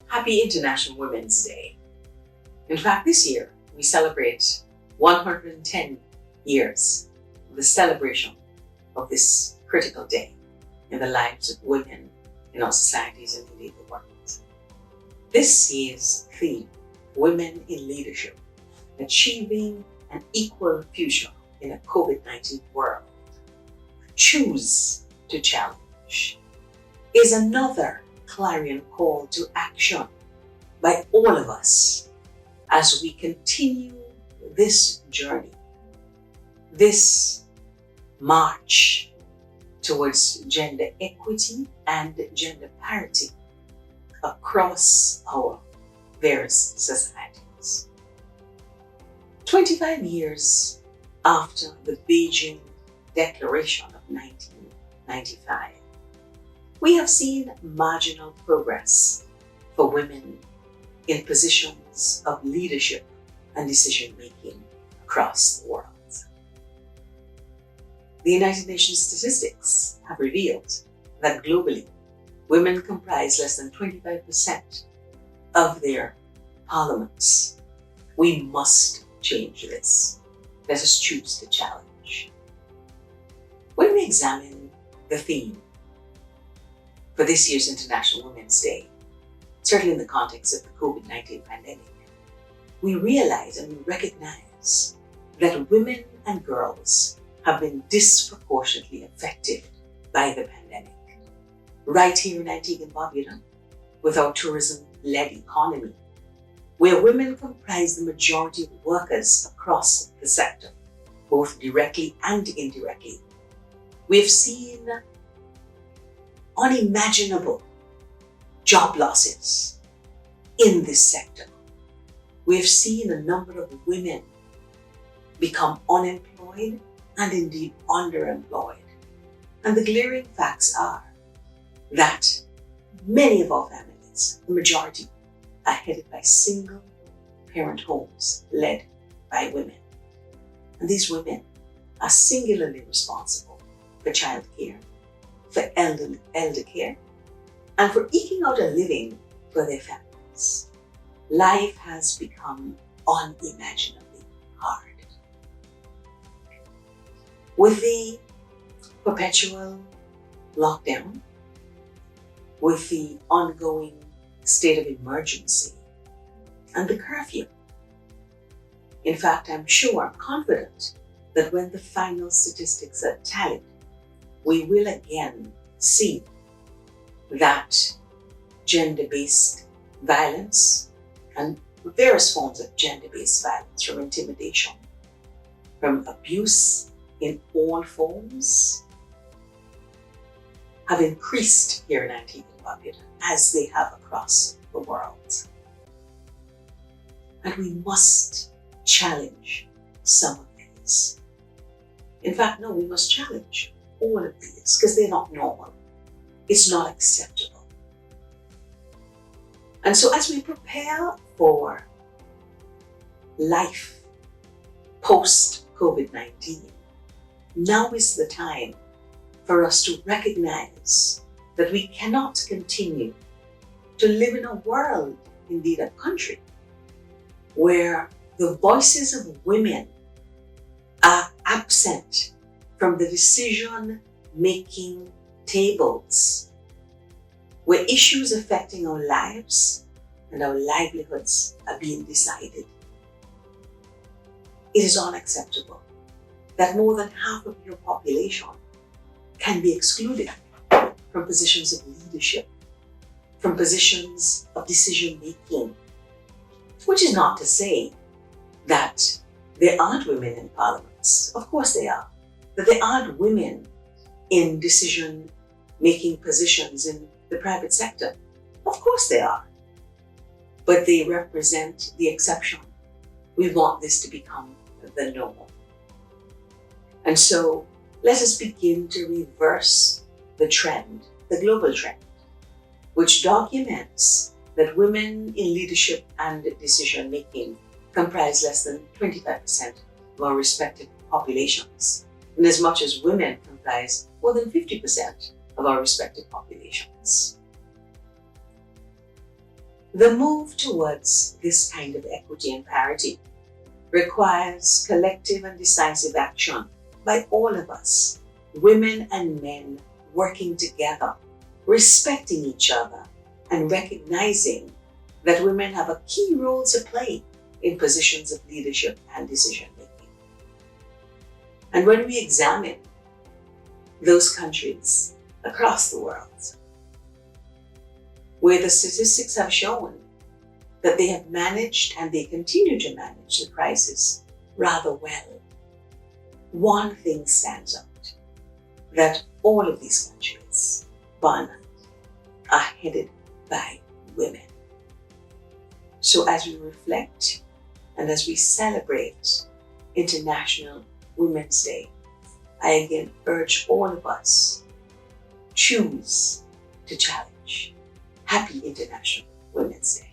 Happy International Women's Day. In fact, this year we celebrate 110 years of the celebration of this critical day in the lives of women in our societies and indeed the world. This year's theme, Women in Leadership, Achieving an Equal Future in a COVID-19 World. Choose to challenge, is another clarion call to action by all of us as we continue this journey, this march towards gender equity and gender parity across our various societies. 25 years after the Beijing Declaration of 1995, we have seen marginal progress for women in positions of leadership and decision-making across the world. The United Nations statistics have revealed that globally, women comprise less than 25% of their parliaments. We must change this. Let us choose to challenge. When we examine the theme for this year's International Women's Day, certainly in the context of the COVID-19 pandemic, we realize and we recognize that women and girls have been disproportionately affected by the pandemic. Right here in Antigua and Barbuda, with our tourism-led economy, where women comprise the majority of workers across the sector, both directly and indirectly, we have seen unimaginable job losses in this sector. We have seen a number of women become unemployed and indeed underemployed. And the glaring facts are that many of our families, the majority, are headed by single parent homes led by women. And these women are singularly responsible for childcare, for elder care, and for eking out a living for their families. Life has become unimaginably hard. With the perpetual lockdown, with the ongoing state of emergency, and the curfew, in fact, I'm confident that when the final statistics are tallied, we will again see that gender-based violence and various forms of gender-based violence, from intimidation, from abuse in all forms, have increased here in Antigua and Barbuda as they have across the world. And we must challenge some of these. In fact, no, we must challenge all of these because they're not normal. It's not acceptable. And so as we prepare for life post-COVID-19, now is the time for us to recognize that we cannot continue to live in a world, indeed a country, where the voices of women are absent from the decision-making tables, where issues affecting our lives and our livelihoods are being decided. It is unacceptable that more than half of your population can be excluded from positions of leadership, from positions of decision-making, which is not to say that there aren't women in parliaments. Of course they are. That there aren't women in decision-making positions in the private sector. Of course they are. But they represent the exception. We want this to become the norm. And so let us begin to reverse the trend, the global trend, which documents that women in leadership and decision-making comprise less than 25% of our respective populations, and as much as women comprise more than 50% of our respective populations. The move towards this kind of equity and parity requires collective and decisive action by all of us, women and men, working together, respecting each other, and recognizing that women have a key role to play in positions of leadership and decision making. And when we examine those countries across the world where the statistics have shown that they have managed and they continue to manage the crisis rather well, one thing stands out, that all of these countries, bar none, are headed by women. So as we reflect and as we celebrate International Women's Day, I again urge all of us, choose to challenge. Happy International Women's Day.